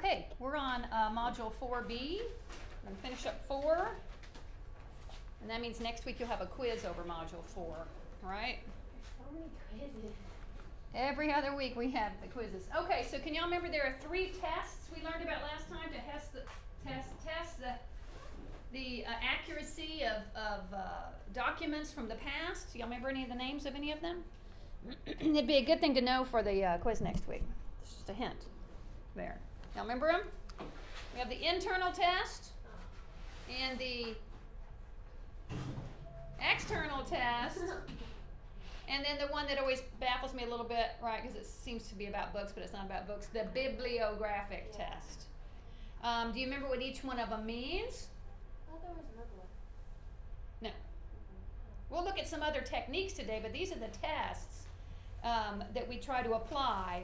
Okay, we're on Module 4B. We're going to finish up 4. And that means next week you'll have a quiz over Module 4, right? So many quizzes. Every other week we have the quizzes. Okay, so can y'all remember there are 3 tests we learned about last time to test the accuracy of documents from the past? Y'all remember any of the names of any of them? It'd be a good thing to know for the quiz next week. It's just a hint there. Y'all remember them? We have the internal test and the external test. And then the one that always baffles me a little bit, right, because it seems to be about books, but it's not about books, the bibliographic test. Do you remember what each one of them means? I thought there was another one. No. We'll look at some other techniques today, but these are the tests that we try to apply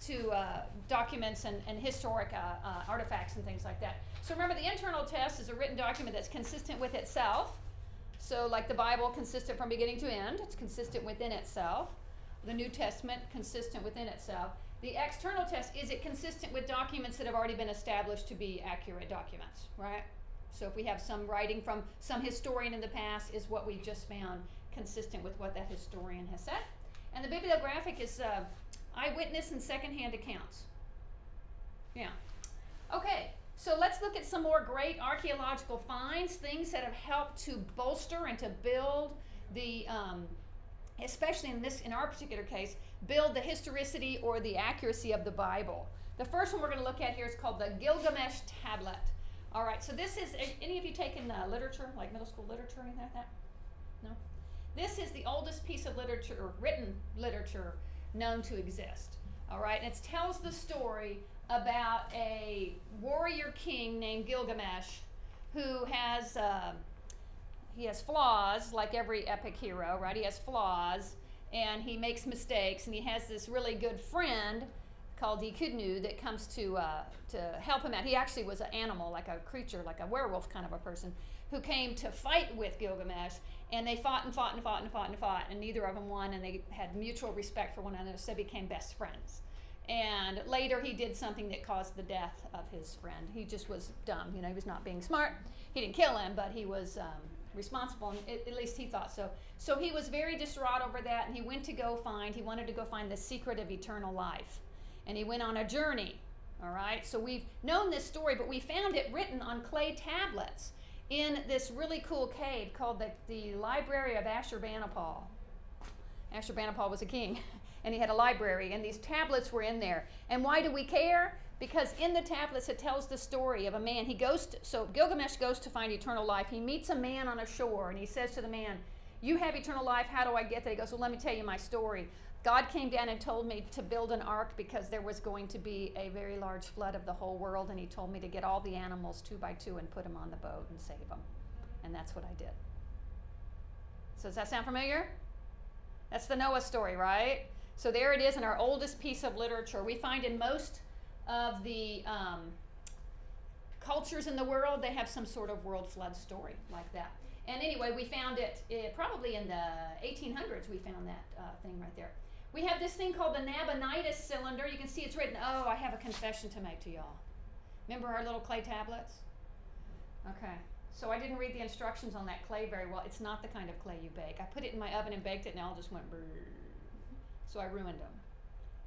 to documents and historic artifacts and things like that. So remember, the internal test is a written document that's consistent with itself. So like the Bible, consistent from beginning to end. It's consistent within itself. The New Testament, consistent within itself. The external test, is it consistent with documents that have already been established to be accurate documents, right? So if we have some writing from some historian in the past, is what we just found consistent with what that historian has said. And the bibliographic is eyewitness and secondhand accounts. Yeah. Okay. So let's look at some more great archaeological finds, things that have helped to bolster and to build the, especially in our particular case, build the historicity or the accuracy of the Bible. The first one we're going to look at here is called the Gilgamesh Tablet. All right, so this is, any of you taken literature, like middle school literature, anything like that? No? This is the oldest piece of literature, or written literature, known to exist. All right, and it tells the story about a warrior king named Gilgamesh who has he has flaws, like every epic hero, right? He has flaws and he makes mistakes, and he has this really good friend called Echidnu that comes to help him out. He actually was an animal, like a creature, like a werewolf kind of a person, who came to fight with Gilgamesh, and they fought and fought and fought and fought and fought, and neither of them won, and they had mutual respect for one another, so they became best friends. And later he did something that caused the death of his friend. He just was dumb, you know, he was not being smart. He didn't kill him, but he was responsible, and at least he thought so. So he was very distraught over that, and he wanted to go find the secret of eternal life. And he went on a journey, all right? So we've known this story, but we found it written on clay tablets in this really cool cave called the Library of Ashurbanipal. Ashurbanipal was a king, and he had a library, and these tablets were in there. And why do we care? Because in the tablets it tells the story of a man. So Gilgamesh goes to find eternal life. He meets a man on a shore, and he says to the man, "You have eternal life, how do I get there?" He goes, "Well, let me tell you my story. God came down and told me to build an ark because there was going to be a very large flood of the whole world, and he told me to get all the animals 2 by 2 and put them on the boat and save them. And that's what I did." So does that sound familiar? That's the Noah story, right? So there it is in our oldest piece of literature. We find in most of the cultures in the world, they have some sort of world flood story like that. And anyway, we found it probably in the 1800s. We found that thing right there. We have this thing called the Nabonidus cylinder. You can see it's written. Oh, I have a confession to make to y'all. Remember our little clay tablets? Okay. So I didn't read the instructions on that clay very well. It's not the kind of clay you bake. I put it in my oven and baked it, and it all just went brrr. So I ruined them.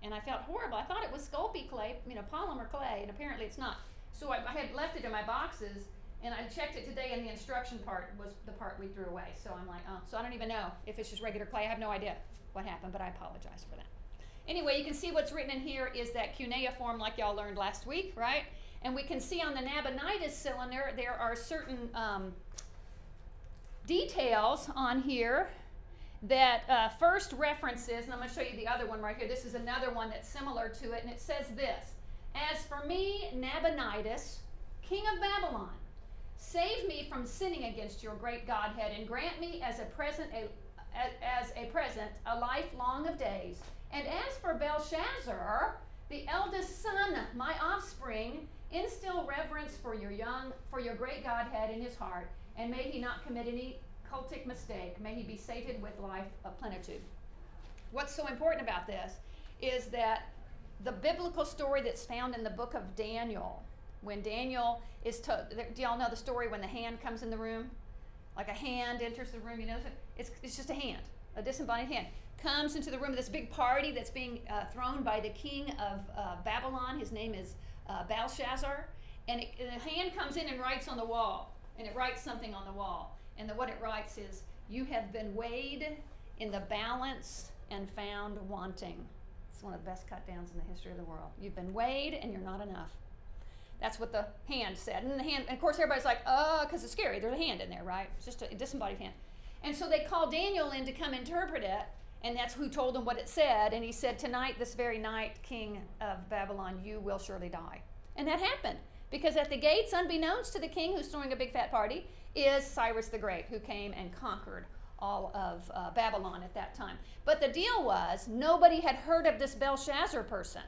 And I felt horrible. I thought it was Sculpey clay, you know, polymer clay, and apparently it's not. So I had left it in my boxes, and I checked it today, and the instruction part was the part we threw away. So I'm like, oh, so I don't even know if it's just regular clay. I have no idea what happened, but I apologize for that. Anyway, you can see what's written in here is that cuneiform, like y'all learned last week, right? And we can see on the Nabonidus cylinder, there are certain details on here that first references, and I'm going to show you the other one right here. This is another one that's similar to it, and it says this: "As for me, Nabonidus, king of Babylon, save me from sinning against your great Godhead, and grant me as a present a life long of days. And as for Belshazzar, the eldest son, my offspring, instill reverence for your great Godhead in his heart, and may he not commit any cultic mistake. May he be sated with life of plenitude." What's so important about this is that the biblical story that's found in the book of Daniel, when Daniel is told, do y'all know the story when the hand comes in the room? Like a hand enters the room, you know, it's just a hand, a disembodied hand. Comes into the room of this big party that's being thrown by the king of Babylon. His name is Belshazzar. And the hand comes in and writes on the wall. And it writes something on the wall. And what it writes is, you have been weighed in the balance and found wanting. It's one of the best cut downs in the history of the world. You've been weighed and you're not enough. That's what the hand said. And the hand, and of course everybody's like, because it's scary. There's a hand in there, right? It's just a disembodied hand. And so they called Daniel in to come interpret it. And that's who told him what it said. And he said, tonight, this very night, king of Babylon, you will surely die. And that happened. Because at the gates, unbeknownst to the king who's throwing a big fat party, is Cyrus the Great, who came and conquered all of Babylon at that time. But the deal was, nobody had heard of this Belshazzar person.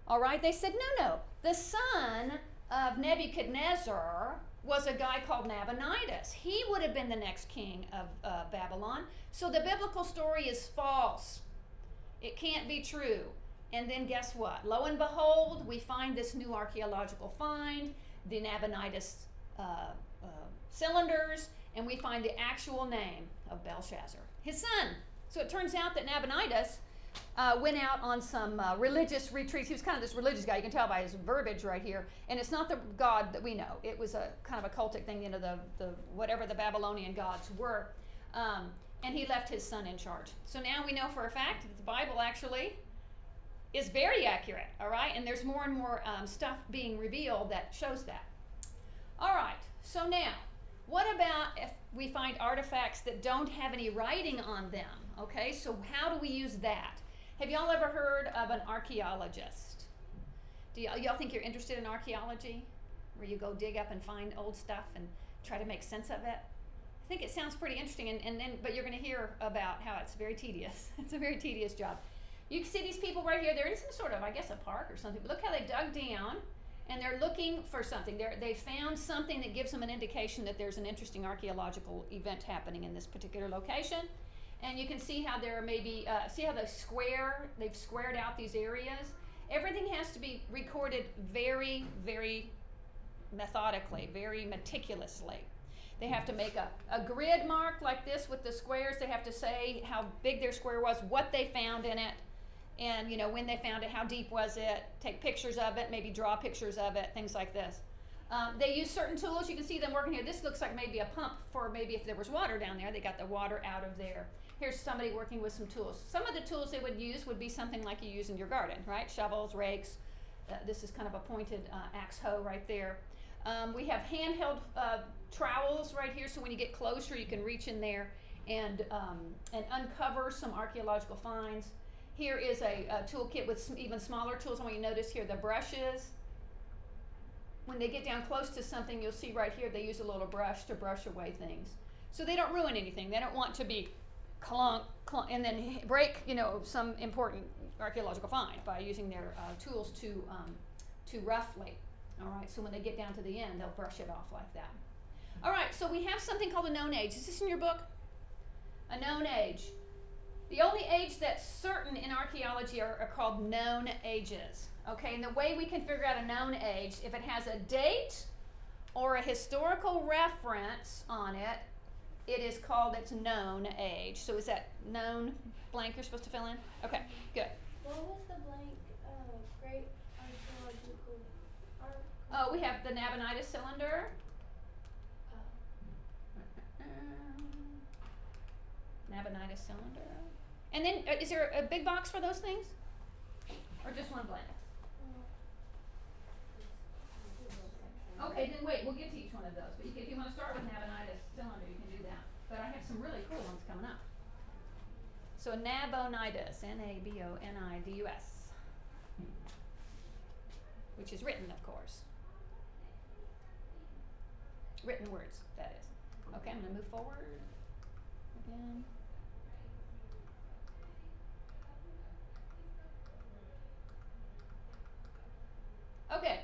All right? They said, no. The son of Nebuchadnezzar was a guy called Nabonidus. He would have been the next king of Babylon. So the biblical story is false. It can't be true. And then guess what? Lo and behold, we find this new archaeological find, the Nabonidus cylinders, and we find the actual name of Belshazzar, his son. So it turns out that Nabonidus went out on some religious retreats. He was kind of this religious guy. You can tell by his verbiage right here. And it's not the God that we know. It was a kind of a cultic thing, you know, the whatever the Babylonian gods were. And he left his son in charge. So now we know for a fact that the Bible actually is very accurate, all right? And there's more and more stuff being revealed that shows that. All right, so now, what about if we find artifacts that don't have any writing on them? Okay, so how do we use that? Have y'all ever heard of an archaeologist? Do y'all think you're interested in archaeology? Where you go dig up and find old stuff and try to make sense of it? I think it sounds pretty interesting, but you're going to hear about how it's very tedious. It's a very tedious job. You can see these people right here. They're in some sort of, I guess, a park or something. But look how they dug down, and they're looking for something. They found something that gives them an indication that there's an interesting archaeological event happening in this particular location. And you can see how there may be, see how they've squared out these areas. Everything has to be recorded very, very methodically, very meticulously. They have to make a grid mark like this with the squares. They have to say how big their square was, what they found in it, and, you know, when they found it, how deep was it, take pictures of it, maybe draw pictures of it, things like this. They use certain tools. You can see them working here. This looks like maybe a pump for maybe if there was water down there. They got the water out of there. Here's somebody working with some tools. Some of the tools they would use would be something like you use in your garden, right? Shovels, rakes. This is kind of a pointed axe hoe right there. We have handheld trowels right here, so when you get closer, you can reach in there and uncover some archaeological finds. Here is a toolkit with some even smaller tools. I want you to notice here the brushes. When they get down close to something, you'll see right here they use a little brush to brush away things. So they don't ruin anything. They don't want to be clunk, clunk, and then break, you know, some important archaeological find by using their tools too roughly. All right, so when they get down to the end, they'll brush it off like that. All right, so we have something called a known age. Is this in your book? A known age. The only age that's certain in archaeology are called known ages. Okay, and the way we can figure out a known age, if it has a date or a historical reference on it, it is called its known age. So is that known blank you're supposed to fill in? Okay, good. What was the blank great archaeological art? Oh, we have the Nabonidus cylinder. Nabonidus cylinder. And then, is there a big box for those things? Or just one blank? Okay, then wait, we'll get to each one of those. But if you want to start with Nabonidus cylinder, you can do that. But I have some really cool ones coming up. So Nabonidus, Nabonidus, which is written, of course. Written words, that is. Okay, I'm going to move forward again. Okay,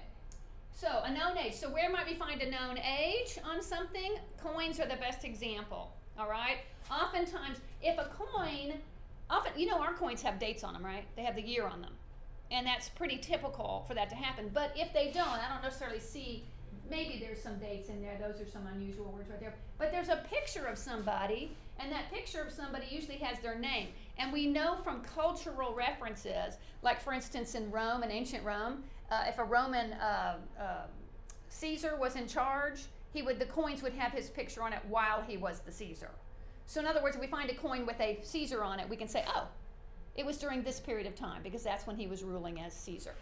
so a known age. So where might we find a known age on something? Coins are the best example, all right? Oftentimes, if a coin, you know our coins have dates on them, right? They have the year on them. And that's pretty typical for that to happen. But if they don't, I don't necessarily see, maybe there's some dates in there. Those are some unusual words right there. But there's a picture of somebody, and that picture of somebody usually has their name. And we know from cultural references, like for instance in Rome, in ancient Rome, if a Roman Caesar was in charge, the coins would have his picture on it while he was the Caesar. So in other words, if we find a coin with a Caesar on it, we can say, oh, it was during this period of time, because that's when he was ruling as Caesar.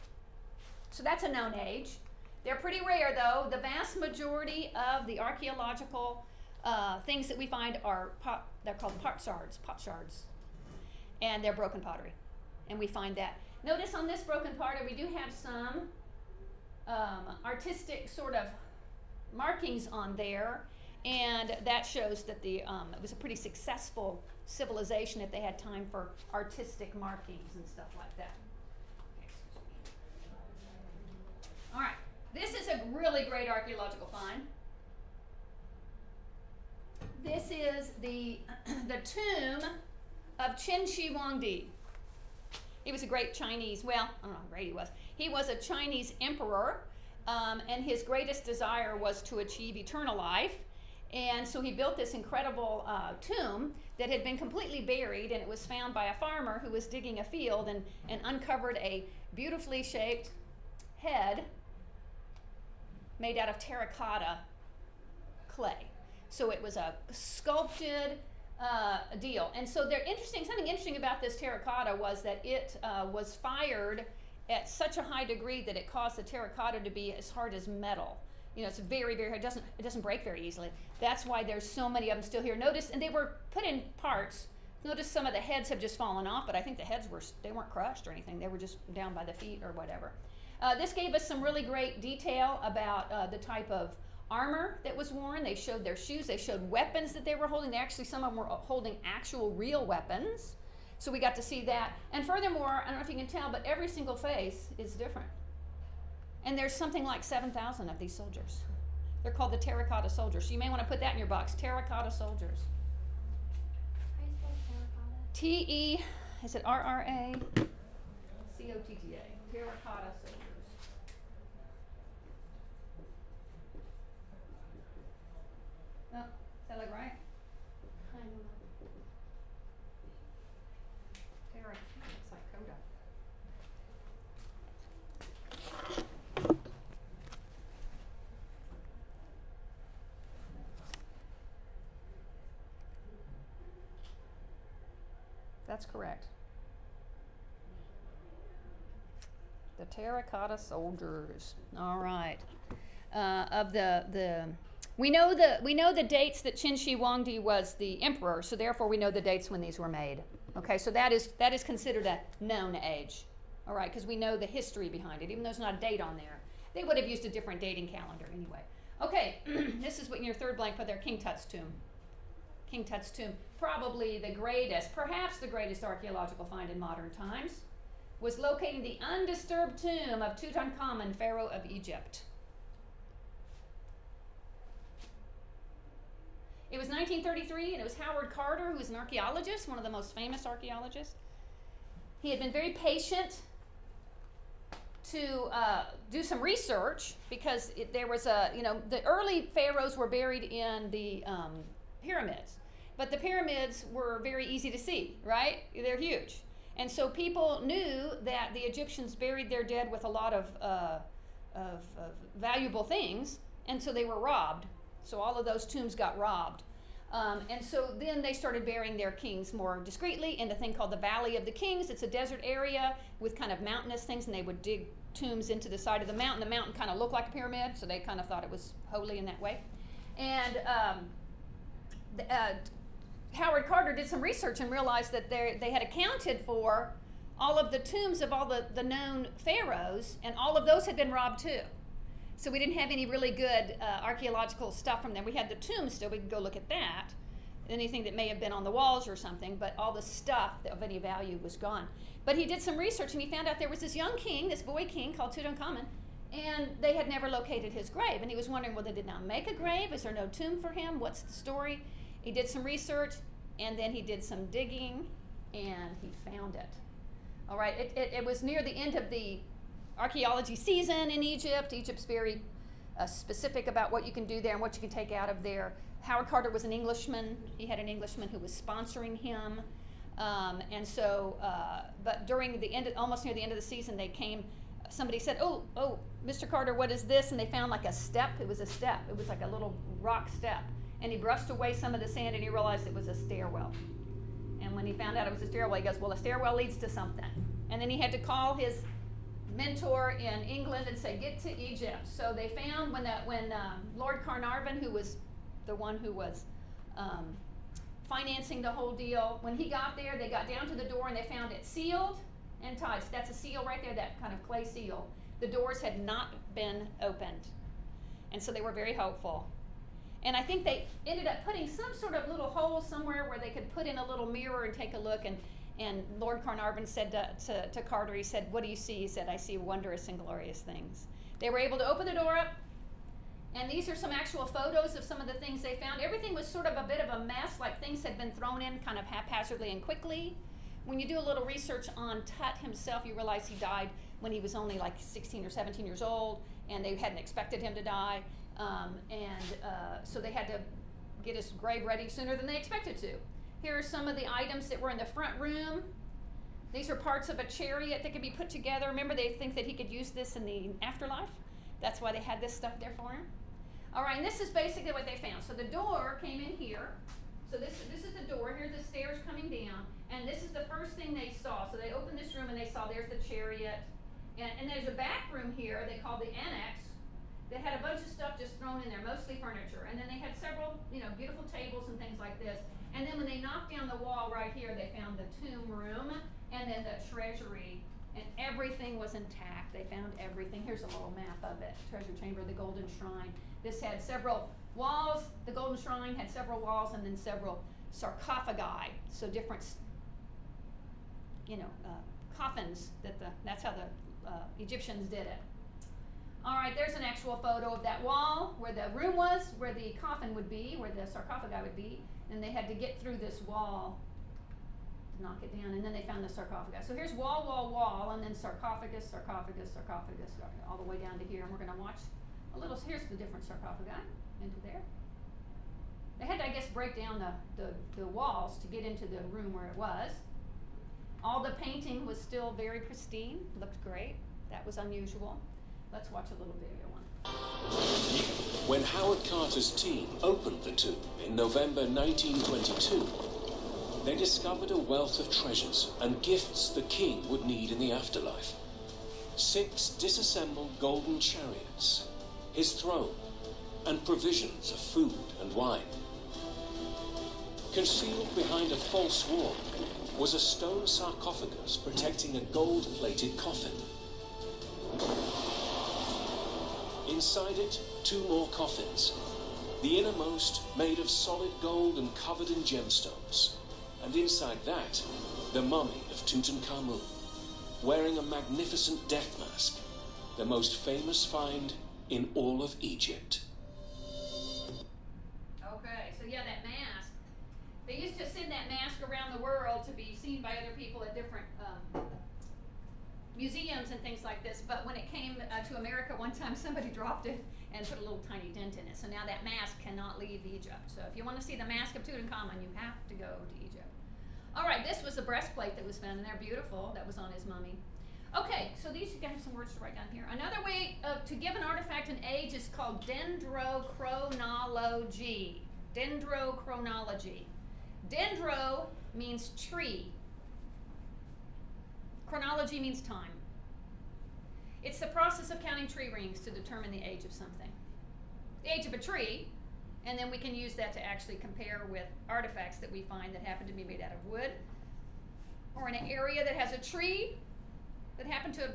So that's a known age. They're pretty rare, though. The vast majority of the archaeological things that we find are they're called potsherds, and they're broken pottery, and we find that. Notice on this broken pottery, we do have some artistic sort of markings on there, and that shows that it was a pretty successful civilization if they had time for artistic markings and stuff like that. All right, this is a really great archaeological find. This is the tomb of Qin Shi Huangdi. He was a great Chinese, well, I don't know how great he was. He was a Chinese emperor, and his greatest desire was to achieve eternal life. And so he built this incredible tomb that had been completely buried, and it was found by a farmer who was digging a field and uncovered a beautifully shaped head made out of terracotta clay. So it was a sculpted deal. And so something interesting about this terracotta was that it was fired at such a high degree that it caused the terracotta to be as hard as metal. You know, it's very, very hard. It doesn't break very easily. That's why there's so many of them still here. Notice, and they were put in parts. Notice some of the heads have just fallen off, but I think the heads weren't crushed or anything. They were just down by the feet or whatever. This gave us some really great detail about the type of armor that was worn. They showed their shoes. They showed weapons that they were holding. Some of them were holding actual real weapons. So we got to see that. And furthermore, I don't know if you can tell, but every single face is different. And there's something like 7,000 of these soldiers. They're called the terracotta soldiers. So you may want to put that in your box, terracotta soldiers. How do you spell terracotta? T-E, is it R-R-A-C-O-T-T-A, terracotta soldiers. Oh, does that look right? I don't know. Terracotta, it's like Coda. That's correct. The terracotta soldiers. All right. We know the dates that Qin Shi Huangdi was the emperor, so therefore we know the dates when these were made. Okay, so that is considered a known age. All right, because we know the history behind it, even though there's not a date on there. They would have used a different dating calendar anyway. Okay, this is what in your third blank put there, King Tut's tomb. King Tut's tomb, probably the greatest, perhaps the greatest archaeological find in modern times, was locating the undisturbed tomb of Tutankhamun, Pharaoh of Egypt. It was 1933, and it was Howard Carter, who was an archaeologist, one of the most famous archaeologists. He had been very patient to do some research because there was the early pharaohs were buried in the pyramids. But the pyramids were very easy to see, right? They're huge. And so people knew that the Egyptians buried their dead with a lot of valuable things, and so they were robbed. So all of those tombs got robbed. And so then they started burying their kings more discreetly in the thing called the Valley of the Kings. It's a desert area with kind of mountainous things, and they would dig tombs into the side of the mountain. The mountain kind of looked like a pyramid, so they kind of thought it was holy in that way. And Howard Carter did some research and realized that they had accounted for all of the tombs of all the known pharaohs, and all of those had been robbed too. So we didn't have any really good archaeological stuff from them. We had the tombs still, we could go look at that. Anything that may have been on the walls or something, but all the stuff of any value was gone. But he did some research and he found out there was this young king, this boy king called Tutankhamun, and they had never located his grave. And he was wondering, well, they did not make a grave? Is there no tomb for him? What's the story? He did some research, and then he did some digging, and he found it. All right, it was near the end of the archaeology season in Egypt. Egypt's very specific about what you can do there and what you can take out of there. Howard Carter was an Englishman. He had an Englishman who was sponsoring him. And so, but during the end, almost near the end of the season, they came, somebody said, oh, Mr. Carter, what is this? And they found like a step. It was a step. It was like a little rock step. And he brushed away some of the sand and he realized it was a stairwell. And when he found out it was a stairwell, he goes, well, a stairwell leads to something. And then he had to call his mentor in England and say, get to Egypt. So they found when Lord Carnarvon, who was the one who was financing the whole deal, when he got there, they got down to the door and they found it sealed and tied. So that's a seal right there, that kind of clay seal. The doors had not been opened. And so they were very hopeful. And I think they ended up putting some sort of little hole somewhere where they could put in a little mirror and take a look. And Lord Carnarvon said to Carter, he said, what do you see? He said, I see wondrous and glorious things. They were able to open the door up. And these are some actual photos of some of the things they found. Everything was sort of a bit of a mess, like things had been thrown in kind of haphazardly and quickly. When you do a little research on Tut himself, you realize he died when he was only like 16 or 17 years old, and they hadn't expected him to die. So they had to get his grave ready sooner than they expected to. Here are some of the items that were in the front room. These are parts of a chariot that could be put together. Remember, they think that he could use this in the afterlife. That's why they had this stuff there for him. All right, and this is basically what they found. So the door came in here. So this is the door. Here are the stairs coming down. And this is the first thing they saw. So they opened this room and they saw there's the chariot. And there's a back room here they called the annex. They had a bunch of stuff just thrown in there, mostly furniture. And then they had several, beautiful tables and things like this. And then when they knocked down the wall right here, they found the tomb room and then the treasury. And everything was intact. They found everything. Here's a little map of it. Treasure chamber, the golden shrine. This had several walls. The golden shrine had several walls and then several sarcophagi. So different, coffins. That's how the Egyptians did it. All right, there's an actual photo of that wall where the room was, where the coffin would be, where the sarcophagi would be. And they had to get through this wall to knock it down, and then they found the sarcophagus. So here's wall, wall, wall, and then sarcophagus, sarcophagus, sarcophagus, all the way down to here. And we're going to watch a little. Here's the different sarcophagi into there. They had to, I guess, break down the walls to get into the room where it was. All the painting was still very pristine. Looked great. That was unusual. Let's watch a little video one. When Howard Carter's team opened the tomb in November 1922, they discovered a wealth of treasures and gifts the king would need in the afterlife. 6 disassembled golden chariots, his throne, and provisions of food and wine. Concealed behind a false wall was a stone sarcophagus protecting a gold-plated coffin. Inside it, 2 more coffins, the innermost made of solid gold and covered in gemstones. And inside that, the mummy of Tutankhamun, wearing a magnificent death mask, the most famous find in all of Egypt. Okay, so yeah, that mask. They used to send that mask around the world to be seen by other people at different museums and things like this, but when it came to America one time, somebody dropped it and put a little tiny dent in it. So now that mask cannot leave Egypt. So if you want to see the mask of Tutankhamun, you have to go to Egypt. All right, this was a breastplate that was found, and they're beautiful. That was on his mummy. Okay, so these, you have some words to write down here. Another way to give an artifact an age is called dendrochronology. Dendrochronology. Dendro means tree. Chronology means time. It's the process of counting tree rings to determine the age of something. The age of a tree, and then we can use that to actually compare with artifacts that we find that happen to be made out of wood, or in an area that has a tree that happened to have,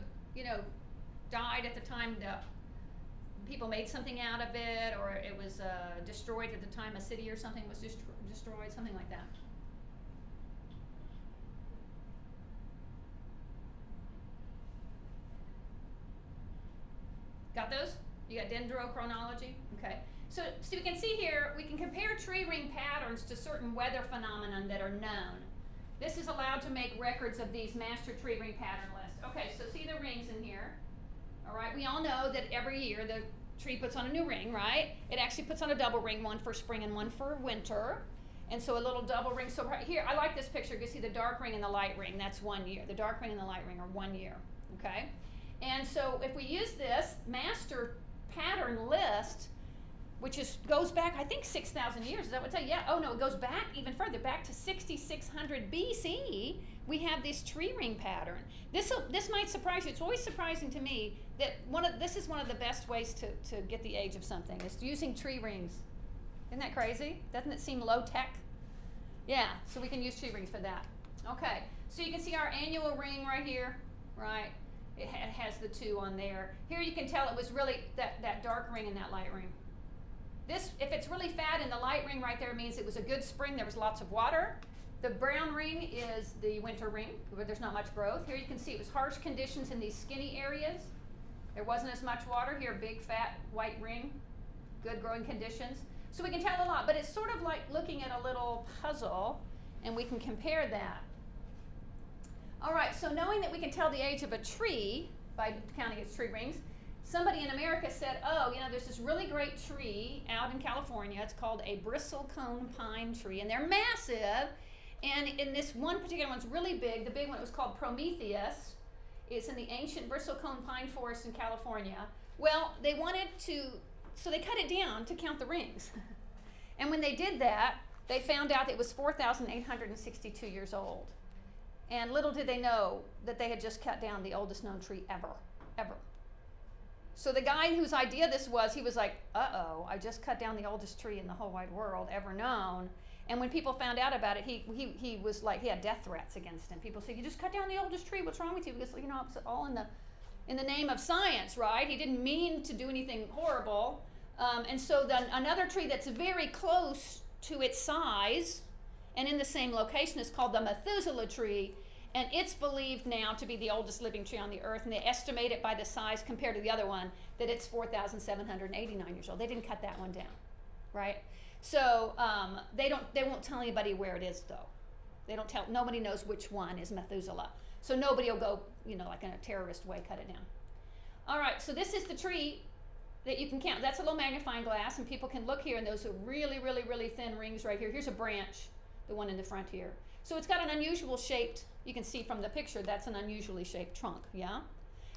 died at the time the people made something out of it, or it was destroyed at the time a city or something was destroyed, something like that. Got those? You got dendrochronology? Okay. So we can see here, we can compare tree ring patterns to certain weather phenomena that are known. This is allowed to make records of these master tree ring pattern lists. Okay, so see the rings in here. All right, we all know that every year the tree puts on a new ring, right? It actually puts on a double ring, one for spring and one for winter. And so a little double ring. So right here, I like this picture. You can see the dark ring and the light ring. That's 1 year. The dark ring and the light ring are 1 year, okay? And so if we use this master pattern list, which goes back, I think, 6,000 years. Is that what I tell you? Yeah. Oh, no, it goes back even further, back to 6,600 BC. We have this tree ring pattern. This might surprise you. It's always surprising to me that this is one of the best ways to get the age of something, is using tree rings. Isn't that crazy? Doesn't it seem low tech? Yeah, so we can use tree rings for that. Okay, so you can see our annual ring right here, right? It has the 2 on there. Here you can tell it was really that dark ring and that light ring. This, if it's really fat in the light ring right there, means it was a good spring, there was lots of water. The brown ring is the winter ring, where there's not much growth. Here you can see it was harsh conditions in these skinny areas. There wasn't as much water. Here, big fat white ring, good growing conditions. So we can tell a lot, but it's sort of like looking at a little puzzle, and we can compare that. All right, so knowing that we can tell the age of a tree by counting its tree rings, somebody in America said, oh, you know, there's this really great tree out in California. It's called a bristlecone pine tree, and they're massive. And in this one particular one's really big. The big one, it was called Prometheus. It's in the ancient bristlecone pine forest in California. Well, they wanted to, so they cut it down to count the rings. And when they did that, they found out it was 4,862 years old. And little did they know that they had just cut down the oldest known tree ever. So the guy whose idea this was, he was like, uh-oh, I just cut down the oldest tree in the whole wide world ever known. And when people found out about it, he was like, he had death threats against him. People said, you just cut down the oldest tree, what's wrong with you? Because, you know, it's all in the name of science, right? He didn't mean to do anything horrible. And so then another tree that's very close to its size and in the same location is called the Methuselah tree. And it's believed now to be the oldest living tree on the earth, and they estimate it by the size compared to the other one that it's 4,789 years old. They didn't cut that one down, right? So they won't tell anybody where it is, though. They don't tell. Nobody knows which one is Methuselah. So nobody will go, you know, like in a terrorist way, cut it down. All right. So this is the tree that you can count. That's a little magnifying glass, and people can look here, and those are really, really, really thin rings right here. Here's a branch, the one in the front here. So it's got an unusual shaped, you can see from the picture, that's an unusually shaped trunk, yeah?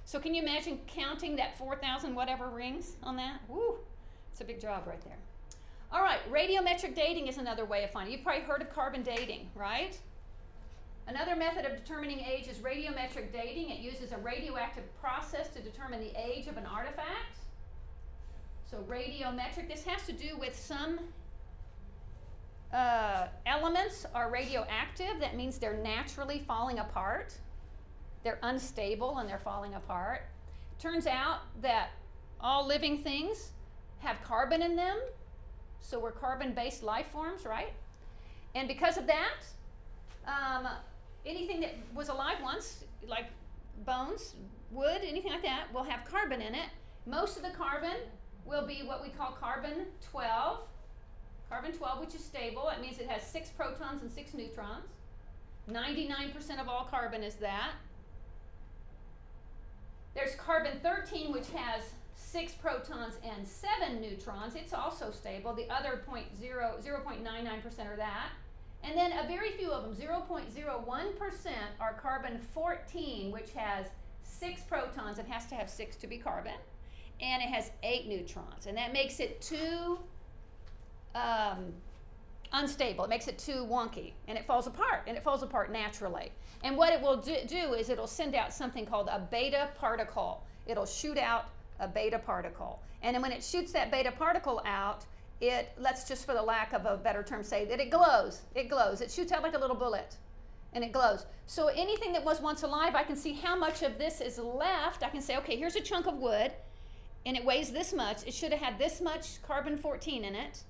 So can you imagine counting that 4,000 whatever rings on that? Woo, it's a big job right there. All right, radiometric dating is another way of finding. You've probably heard of carbon dating, right? Another method of determining age is radiometric dating. It uses a radioactive process to determine the age of an artifact. So radiometric, this has to do with some elements are radioactive. That means they're naturally falling apart. They're unstable and they're falling apart. Turns out that all living things have carbon in them. So we're carbon-based life forms, right? And because of that, anything that was alive once, like bones, wood, anything like that, will have carbon in it. Most of the carbon will be what we call carbon-12. Carbon-12, which is stable. It means it has 6 protons and 6 neutrons. 99% of all carbon is that. There's carbon-13, which has 6 protons and 7 neutrons. It's also stable. The other 0.99% are that. And then a very few of them, 0.01%, are carbon-14, which has 6 protons. It has to have 6 to be carbon. And it has 8 neutrons. And that makes it too unstable. It makes it too wonky, and it falls apart, and it falls apart naturally. And what it will do is it'll send out something called a beta particle. It'll shoot out a beta particle. And then when it shoots that beta particle out, let's just, for the lack of a better term, say that it glows. It glows. It shoots out like a little bullet, and it glows. So anything that was once alive, I can see how much of this is left. I can say, okay, here's a chunk of wood, and it weighs this much. It should have had this much carbon-14 in it,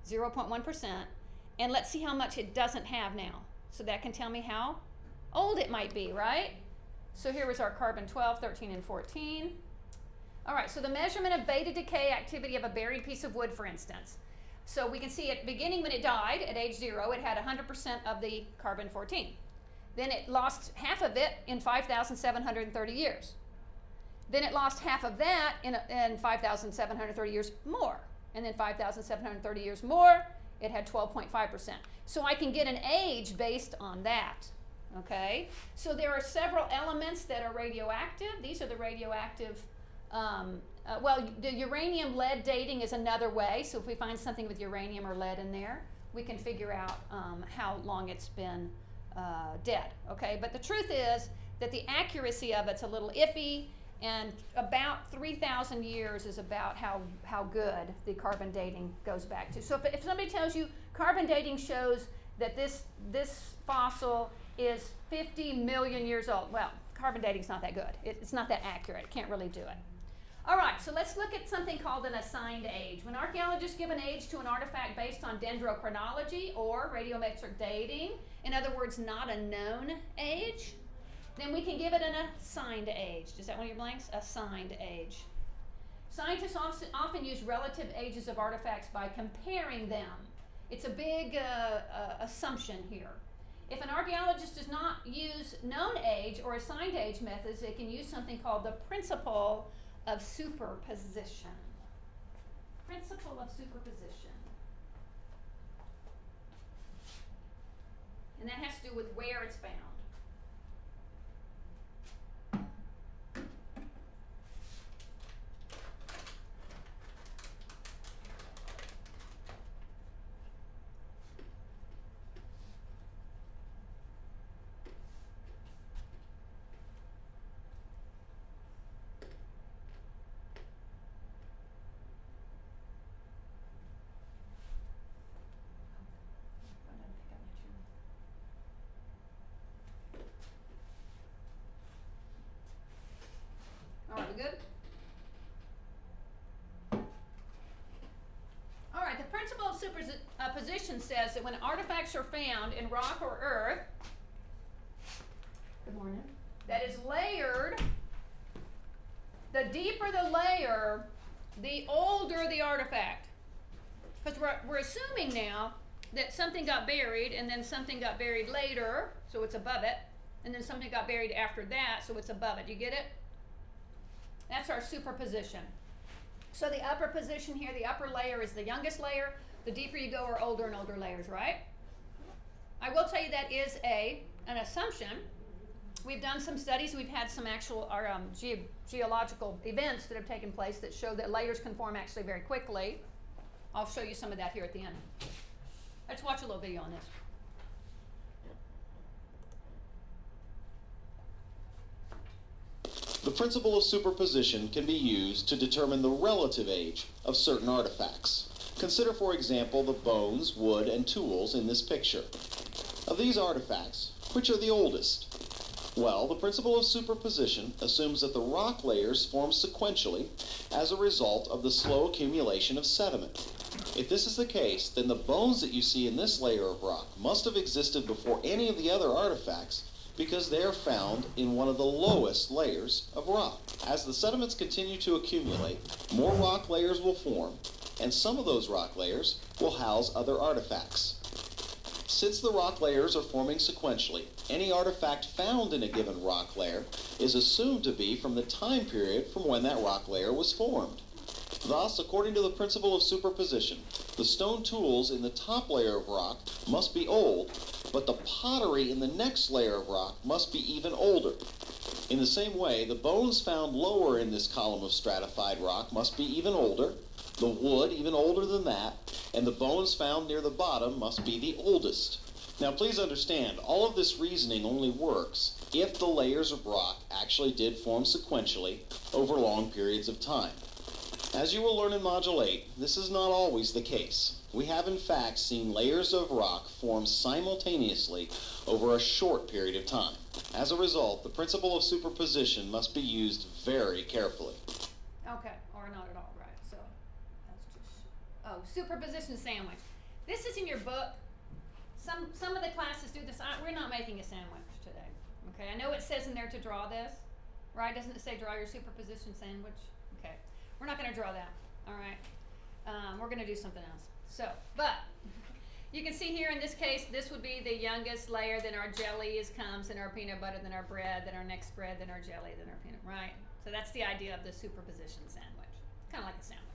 0.1%, and let's see how much it doesn't have now. So that can tell me how old it might be, right? So here was our carbon-12, 13, and 14. All right, so the measurement of beta decay activity of a buried piece of wood, for instance. So we can see it beginning when it died at age 0, it had 100% of the carbon-14. Then it lost half of it in 5,730 years. Then it lost half of that in 5,730 years more. And then 5,730 years more, it had 12.5%. So I can get an age based on that. Okay? So there are several elements that are radioactive. These are the radioactive, well, the uranium lead dating is another way. So if we find something with uranium or lead in there, we can figure out how long it's been dead. Okay? But the truth is that the accuracy of it's a little iffy, and about 3,000 years is about how good the carbon dating goes back to. So if somebody tells you carbon dating shows that this fossil is 50 million years old, well, carbon dating's not that good. It's not that accurate. It can't really do it. All right, so let's look at something called an assigned age. When archaeologists give an age to an artifact based on dendrochronology or radiometric dating, in other words, not a known age, then we can give it an assigned age. Is that one of your blanks? Assigned age. Scientists often use relative ages of artifacts by comparing them. It's a big assumption here. If an archaeologist does not use known age or assigned age methods, they can use something called the principle of superposition. Principle of superposition. And that has to do with where it's found. All right, we good? All right, the principle of superposition says that when artifacts are found in rock or earth, good morning, that is layered, the deeper the layer, the older the artifact. Because we're assuming now that something got buried and then something got buried later, so it's above it, and then something got buried after that, so it's above it. You get it? That's our superposition. So the upper position here, the upper layer is the youngest layer. The deeper you go are older and older layers, right? I will tell you that is an assumption. We've done some studies. We've had some actual geological events that have taken place that show that layers can form actually very quickly. I'll show you some of that here at the end. Let's watch a little video on this. The principle of superposition can be used to determine the relative age of certain artifacts. Consider, for example, the bones, wood, and tools in this picture. Of these artifacts, which are the oldest? Well, the principle of superposition assumes that the rock layers form sequentially as a result of the slow accumulation of sediment. If this is the case, then the bones that you see in this layer of rock must have existed before any of the other artifacts, because they are found in one of the lowest layers of rock. As the sediments continue to accumulate, more rock layers will form, and some of those rock layers will house other artifacts. Since the rock layers are forming sequentially, any artifact found in a given rock layer is assumed to be from the time period from when that rock layer was formed. Thus, according to the principle of superposition, the stone tools in the top layer of rock must be old, but the pottery in the next layer of rock must be even older. In the same way, the bones found lower in this column of stratified rock must be even older, the wood even older than that, and the bones found near the bottom must be the oldest. Now please understand, all of this reasoning only works if the layers of rock actually did form sequentially over long periods of time. As you will learn in Module 8, this is not always the case. We have in fact seen layers of rock form simultaneously over a short period of time. As a result, the principle of superposition must be used very carefully. Okay, or not at all, right? So that's just, superposition sandwich. This is in your book. Some of the classes do this. We're not making a sandwich today. Okay, I know it says in there to draw this, right? Doesn't it say draw your superposition sandwich? Okay, we're not going to draw that. All right, we're going to do something else. So, but you can see here in this case, this would be the youngest layer, then our jelly comes, then our peanut butter, then our bread, then our next bread, then our jelly, then our peanut, right? So that's the idea of the superposition sandwich. Kind of like a sandwich.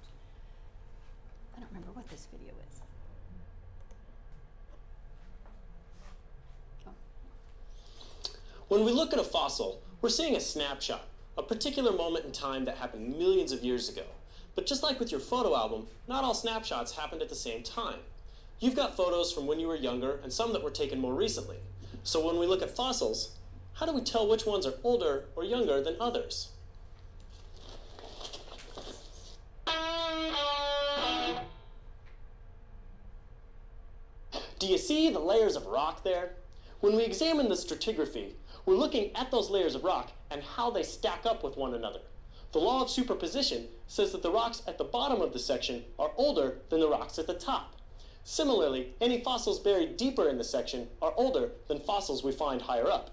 I don't remember what this video is. Oh. When we look at a fossil, we're seeing a snapshot, a particular moment in time that happened millions of years ago. But just like with your photo album, not all snapshots happened at the same time. You've got photos from when you were younger and some that were taken more recently. So when we look at fossils, how do we tell which ones are older or younger than others? Do you see the layers of rock there? When we examine the stratigraphy, we're looking at those layers of rock and how they stack up with one another. The law of superposition says that the rocks at the bottom of the section are older than the rocks at the top. Similarly, any fossils buried deeper in the section are older than fossils we find higher up.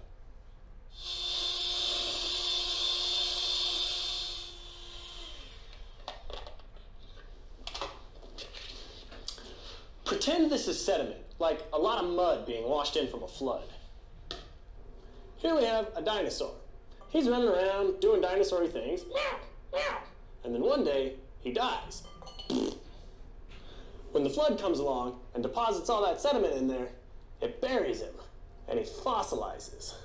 Pretend this is sediment, like a lot of mud being washed in from a flood. Here we have a dinosaur. He's running around doing dinosaur-y things, and then one day he dies. When the flood comes along and deposits all that sediment in there, it buries him, and he fossilizes.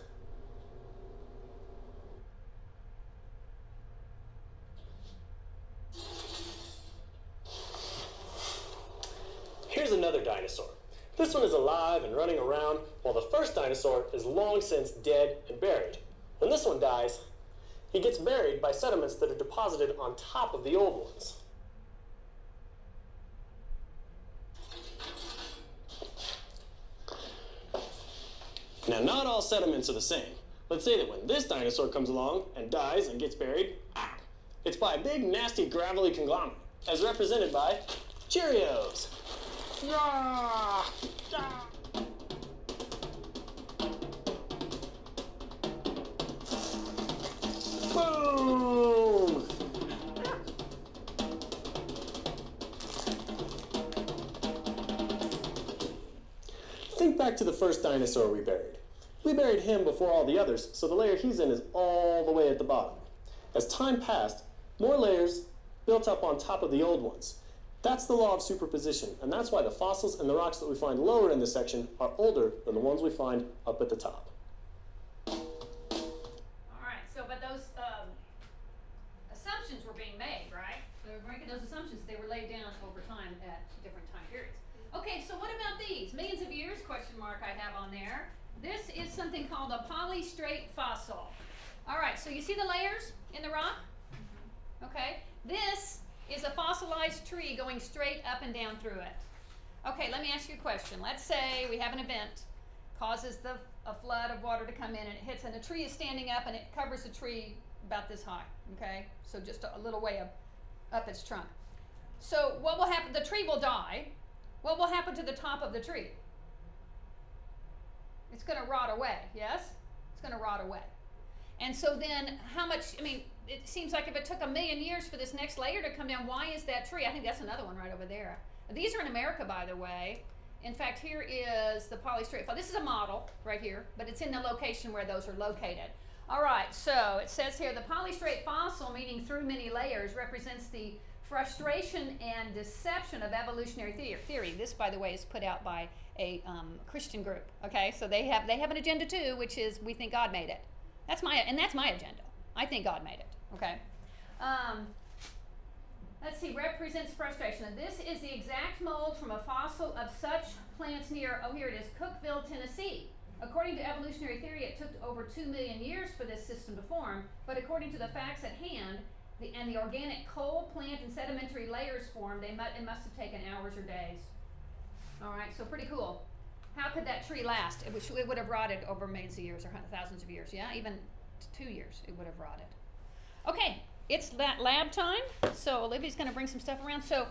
Here's another dinosaur. This one is alive and running around, while the first dinosaur is long since dead and buried. When this one dies, he gets buried by sediments that are deposited on top of the old ones. Now, not all sediments are the same. Let's say that when this dinosaur comes along and dies and gets buried, it's by a big, nasty, gravelly conglomerate, as represented by Cheerios. Boom! Think back to the first dinosaur we buried. We buried him before all the others, so the layer he's in is all the way at the bottom. As time passed, more layers built up on top of the old ones. That's the law of superposition, and that's why the fossils and the rocks that we find lower in the section are older than the ones we find up at the top. All right, so but those assumptions were being made, right? So we're making those assumptions. They were laid down over time at different time periods. Okay, so what about these? Millions of years, question mark I have on there. This is something called a polystrate fossil. All right, so you see the layers in the rock? Okay, this is a fossilized tree going straight up and down through it. Okay, let me ask you a question. Let's say we have an event, causes a flood of water to come in and it hits, and the tree is standing up and it covers the tree about this high, okay? So just a little way up its trunk. So what will happen? The tree will die. What will happen to the top of the tree? It's going to rot away, yes? It's going to rot away. And so then how much, I mean, it seems like if it took 1,000,000 years for this next layer to come down, why is that tree? I think that's another one right over there. These are in America, by the way. In fact, here is the polystrate fossil. This is a model right here, but it's in the location where those are located. All right, so it says here, the polystrate fossil, meaning through many layers, represents the frustration and deception of evolutionary theory. This, by the way, is put out by a Christian group. Okay, so they have an agenda too, which is we think God made it. That's my agenda. I think God made it. Okay. Let's see. Represents frustration. And this is the exact mold from a fossil of such plants near. Oh, here it is, Cookeville, Tennessee. According to evolutionary theory, it took over 2 million years for this system to form. But according to the facts at hand, and the organic coal, plant, and sedimentary layers formed, it must have taken hours or days. All right, so pretty cool. How could that tree last? It would have rotted over millions of years or thousands of years. Yeah, even 2 years it would have rotted. Okay, it's that lab time. So Olivia's going to bring some stuff around. So